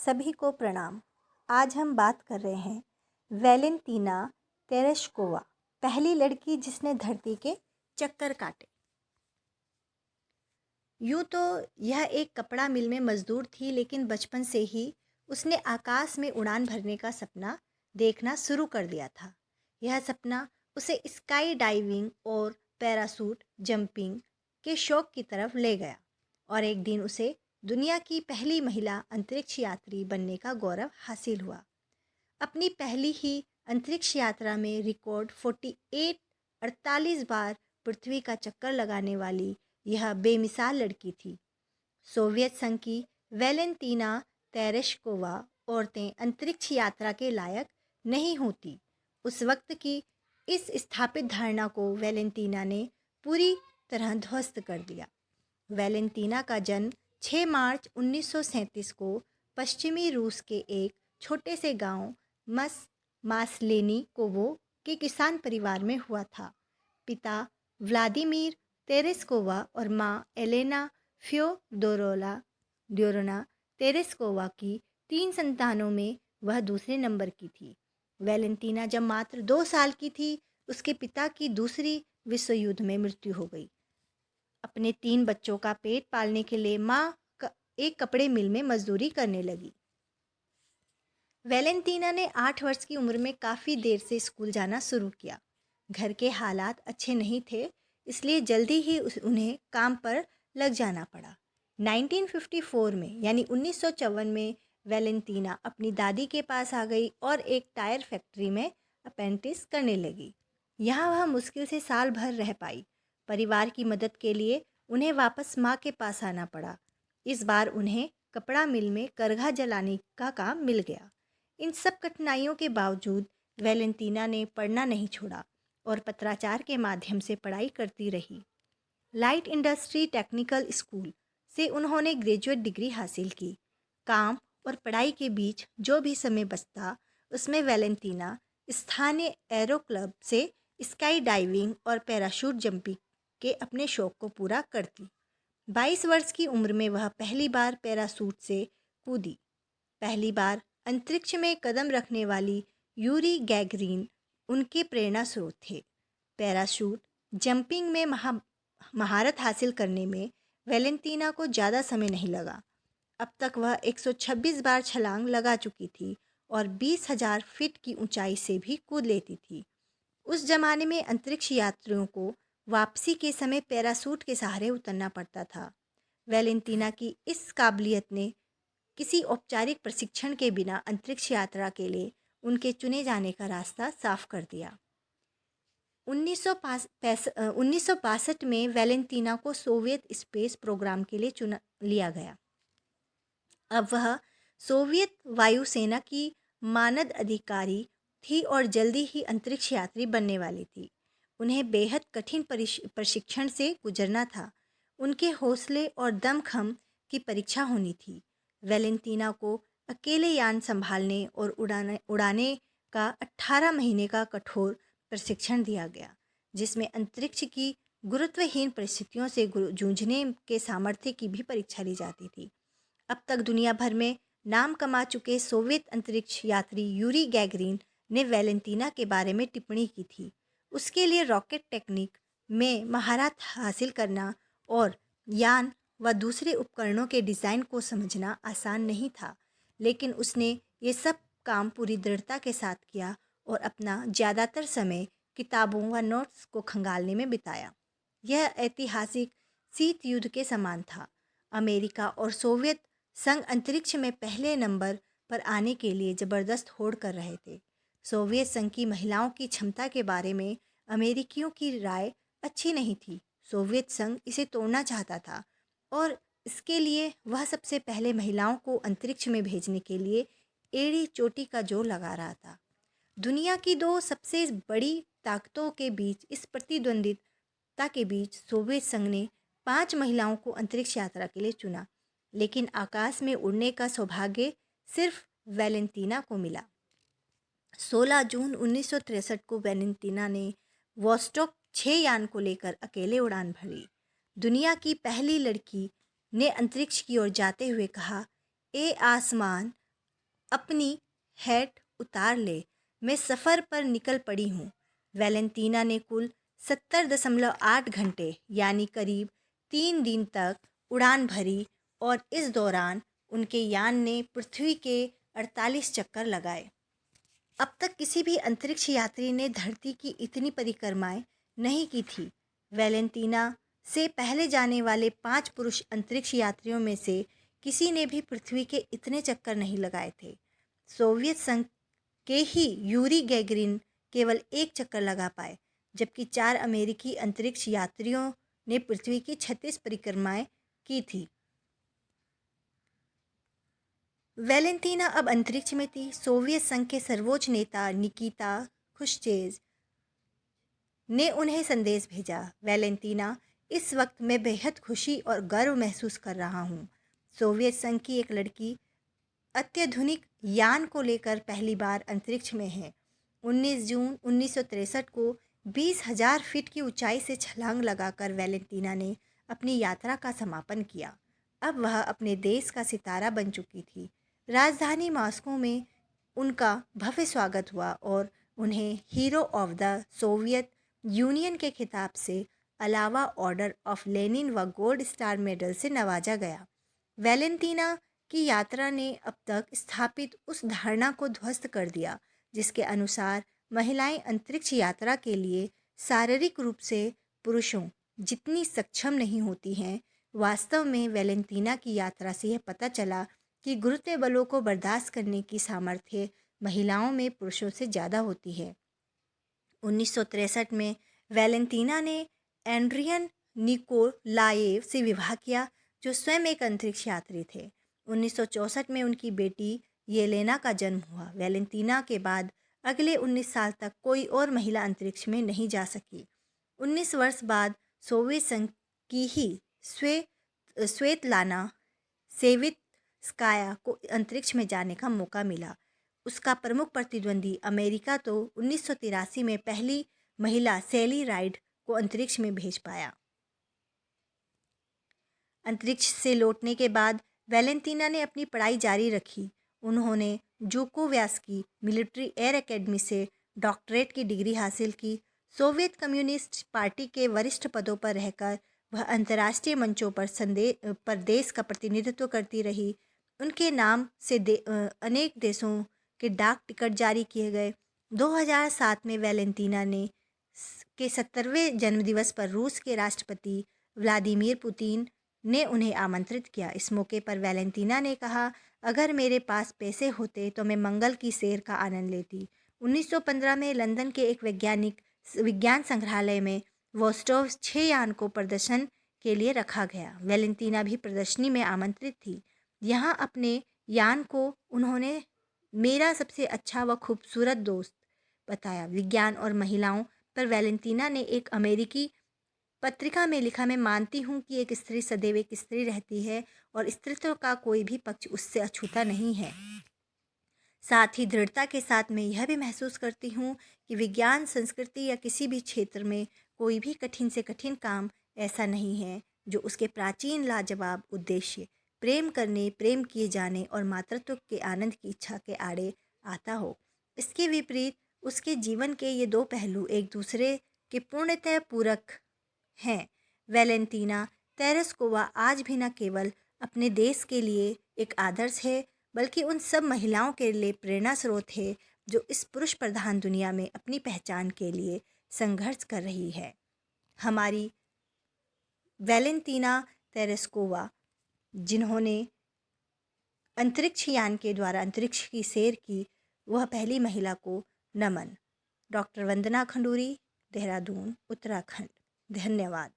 सभी को प्रणाम। आज हम बात कर रहे हैं वैलेंटीना तेरेश्कोवा, पहली लड़की जिसने धरती के चक्कर काटे। यूँ तो यह एक कपड़ा मिल में मजदूर थी, लेकिन बचपन से ही उसने आकाश में उड़ान भरने का सपना देखना शुरू कर दिया था। यह सपना उसे स्काई डाइविंग और पैराशूट जंपिंग के शौक की तरफ ले गया और एक दिन उसे दुनिया की पहली महिला अंतरिक्ष यात्री बनने का गौरव हासिल हुआ। अपनी पहली ही अंतरिक्ष यात्रा में रिकॉर्ड 48 बार पृथ्वी का चक्कर लगाने वाली यह बेमिसाल लड़की थी। सोवियत संघ की वैलेंटीना तेरेश्कोवा औरतें अंतरिक्ष यात्रा के लायक नहीं होती। उस वक्त की इस स्थापित धारणा को वैलेंटीना ने पूरी तरह ध्वस्त कर दिया। वैलेंटीना का जन्म 6 मार्च 1937 को पश्चिमी रूस के एक छोटे से गांव मास्लेनिकोवो के किसान परिवार में हुआ था। पिता व्लादिमीर तेरेस्कोवा और माँ एलेना फ्योदोरोना तेरेस्कोवा की 3 संतानों में वह दूसरे नंबर की थी। वैलेंटीना जब मात्र 2 साल की थी, उसके पिता की दूसरी विश्व युद्ध में मृत्यु हो गई। अपने 3 बच्चों का पेट पालने के लिए माँ एक कपड़े मिल में मजदूरी करने लगी। वैलेंटीना ने 8 वर्ष की उम्र में काफ़ी देर से स्कूल जाना शुरू किया। घर के हालात अच्छे नहीं थे, इसलिए जल्दी ही उन्हें काम पर लग जाना पड़ा। 1954 में यानी 1954 में वैलेंटीना अपनी दादी के पास आ गई और एक टायर फैक्ट्री में अप्रेंटिस करने लगी। यहाँ वह मुश्किल से साल भर रह पाई। परिवार की मदद के लिए उन्हें वापस माँ के पास आना पड़ा। इस बार उन्हें कपड़ा मिल में करघा जलाने का काम मिल गया। इन सब कठिनाइयों के बावजूद वैलेंटीना ने पढ़ना नहीं छोड़ा और पत्राचार के माध्यम से पढ़ाई करती रही। लाइट इंडस्ट्री टेक्निकल स्कूल से उन्होंने ग्रेजुएट डिग्री हासिल की। काम और पढ़ाई के बीच जो भी समय बचता, उसमें वैलेंटीना स्थानीय एरो क्लब से स्काई डाइविंग और पैराशूट जंपिंग के अपने शौक को पूरा करती। 22 वर्ष की उम्र में वह पहली बार पैराशूट से कूदी। पहली बार अंतरिक्ष में कदम रखने वाली यूरी गैगरिन उनके प्रेरणा स्रोत थे। पैराशूट जंपिंग में महारत हासिल करने में वैलेंटीना को ज़्यादा समय नहीं लगा। अब तक वह 126 बार छलांग लगा चुकी थी और 20,000 फीट की ऊंचाई से भी कूद लेती थी। उस जमाने में अंतरिक्ष यात्रियों को वापसी के समय पैराशूट के सहारे उतरना पड़ता था। वैलेंटीना की इस काबिलियत ने किसी औपचारिक प्रशिक्षण के बिना अंतरिक्ष यात्रा के लिए उनके चुने जाने का रास्ता साफ कर दिया। 1962 में वैलेंटीना को सोवियत स्पेस प्रोग्राम के लिए चुन लिया गया। अब वह सोवियत वायुसेना की मानद अधिकारी थी और जल्दी ही अंतरिक्ष यात्री बनने वाली थी। उन्हें बेहद कठिन प्रशिक्षण से गुजरना था। उनके हौसले और दमखम की परीक्षा होनी थी। वैलेंटीना को अकेले यान संभालने और उड़ाने का 18 महीने का कठोर प्रशिक्षण दिया गया, जिसमें अंतरिक्ष की गुरुत्वहीन परिस्थितियों से जूझने के सामर्थ्य की भी परीक्षा ली जाती थी। अब तक दुनिया भर में नाम कमा चुके सोवियत अंतरिक्ष यात्री यूरी गैगरिन ने वैलेंटीना के बारे में टिप्पणी की थी। उसके लिए रॉकेट टेक्निक में महारत हासिल करना और यान व दूसरे उपकरणों के डिज़ाइन को समझना आसान नहीं था, लेकिन उसने ये सब काम पूरी दृढ़ता के साथ किया और अपना ज़्यादातर समय किताबों व नोट्स को खंगालने में बिताया। यह ऐतिहासिक शीत युद्ध के समान था। अमेरिका और सोवियत संघ अंतरिक्ष में पहले नंबर पर आने के लिए ज़बरदस्त होड़ कर रहे थे। सोवियत संघ की महिलाओं की क्षमता के बारे में अमेरिकियों की राय अच्छी नहीं थी। सोवियत संघ इसे तोड़ना चाहता था और इसके लिए वह सबसे पहले महिलाओं को अंतरिक्ष में भेजने के लिए एड़ी चोटी का जोर लगा रहा था। दुनिया की 2 सबसे बड़ी ताकतों के बीच इस प्रतिद्वंदिता के बीच सोवियत संघ ने 5 महिलाओं को अंतरिक्ष यात्रा के लिए चुना, लेकिन आकाश में उड़ने का सौभाग्य सिर्फ वैलेंटीना को मिला। 16 जून 1963 को वैलेंटीना ने वोस्टॉक 6 यान को लेकर अकेले उड़ान भरी। दुनिया की पहली लड़की ने अंतरिक्ष की ओर जाते हुए कहा, ए आसमान, अपनी हैट उतार ले, मैं सफ़र पर निकल पड़ी हूँ। वैलेंटीना ने कुल 70.8 घंटे यानी करीब 3 दिन तक उड़ान भरी और इस दौरान उनके यान ने पृथ्वी के 48 चक्कर लगाए। अब तक किसी भी अंतरिक्ष यात्री ने धरती की इतनी परिक्रमाएं नहीं की थी। वैलेंटीना से पहले जाने वाले 5 पुरुष अंतरिक्ष यात्रियों में से किसी ने भी पृथ्वी के इतने चक्कर नहीं लगाए थे। सोवियत संघ के ही यूरी गैगरिन केवल 1 चक्कर लगा पाए, जबकि 4 अमेरिकी अंतरिक्ष यात्रियों ने पृथ्वी की 36 परिक्रमाएं की थी। वैलेंटीना अब अंतरिक्ष में थी। सोवियत संघ के सर्वोच्च नेता निकिता खुश्चेव ने उन्हें संदेश भेजा, वैलेंटीना, इस वक्त मैं बेहद खुशी और गर्व महसूस कर रहा हूँ। सोवियत संघ की एक लड़की अत्याधुनिक यान को लेकर पहली बार अंतरिक्ष में है। 19 जून 1963 को 20,000 फीट की ऊंचाई से छलांग लगाकर वैलेंटीना ने अपनी यात्रा का समापन किया। अब वह अपने देश का सितारा बन चुकी थी। राजधानी मॉस्को में उनका भव्य स्वागत हुआ और उन्हें hero of the Soviet union के खिताब से अलावा ऑर्डर ऑफ लेनिन व गोल्ड स्टार मेडल से नवाजा गया। वैलेंटीना की यात्रा ने अब तक स्थापित उस धारणा को ध्वस्त कर दिया जिसके अनुसार महिलाएं अंतरिक्ष यात्रा के लिए शारीरिक रूप से पुरुषों जितनी सक्षम नहीं होती हैं। वास्तव में वैलेंटीना की यात्रा से यह पता चला कि गुरुत्व बलों को बर्दाश्त करने की सामर्थ्य महिलाओं में पुरुषों से ज़्यादा होती है। 1963 में वैलेंटीना ने एंड्रियन निकोलाएव से विवाह किया, जो स्वयं एक अंतरिक्ष यात्री थे। 1964 में उनकी बेटी येलेना का जन्म हुआ। वैलेंटीना के बाद अगले 19 साल तक कोई और महिला अंतरिक्ष में नहीं जा सकी। 19 वर्ष बाद सोवियत संघ की ही स्वेतलाना सेवित्स्काया को अंतरिक्ष में जाने का मौका मिला। उसका प्रमुख प्रतिद्वंदी अमेरिका तो 1983 में पहली महिला सेली राइड को अंतरिक्ष में भेज पाया। अंतरिक्ष से लौटने के बाद वैलेंटीना ने अपनी पढ़ाई जारी रखी। उन्होंने जूकोव्यास्की मिलिट्री एयर एकेडमी से डॉक्टरेट की डिग्री हासिल की। सोवियत कम्युनिस्ट पार्टी के वरिष्ठ पदों पर रहकर वह अंतर्राष्ट्रीय मंचों पर देश का प्रतिनिधित्व करती रही। उनके नाम से अनेक देशों के डाक टिकट जारी किए गए। 2007 में वैलेंटीना के 70वें जन्मदिवस पर रूस के राष्ट्रपति व्लादिमीर पुतिन ने उन्हें आमंत्रित किया। इस मौके पर वैलेंटीना ने कहा, अगर मेरे पास पैसे होते तो मैं मंगल की सैर का आनंद लेती। 1915 में लंदन के एक विज्ञान संग्रहालय में वोस्टोव 6 यान को प्रदर्शन के लिए रखा गया। वैलेंटीना भी प्रदर्शनी में आमंत्रित थी। यहाँ अपने यान को उन्होंने मेरा सबसे अच्छा व खूबसूरत दोस्त बताया। विज्ञान और महिलाओं पर वैलेंटीना ने एक अमेरिकी पत्रिका में लिखा, मैं मानती हूँ कि एक स्त्री सदैव एक स्त्री रहती है और स्त्रीत्व का कोई भी पक्ष उससे अछूता नहीं है। साथ ही दृढ़ता के साथ मैं यह भी महसूस करती हूँ कि विज्ञान, संस्कृति या किसी भी क्षेत्र में कोई भी कठिन से कठिन काम ऐसा नहीं है जो उसके प्राचीन लाजवाब उद्देश्य प्रेम करने, प्रेम किए जाने और मातृत्व के आनंद की इच्छा के आड़े आता हो। इसके विपरीत उसके जीवन के ये 2 पहलू एक दूसरे के पूर्णतः पूरक हैं। वैलेंटीना तेरेस्कोवा आज भी न केवल अपने देश के लिए एक आदर्श है, बल्कि उन सब महिलाओं के लिए प्रेरणा स्रोत है जो इस पुरुष प्रधान दुनिया में अपनी पहचान के लिए संघर्ष कर रही है। हमारी वैलेंटीना तेरेस्कोवा, जिन्होंने अंतरिक्ष यान के द्वारा अंतरिक्ष की सैर की, वह पहली महिला को नमन। डॉक्टर वंदना खंडूरी, देहरादून, उत्तराखंड। धन्यवाद।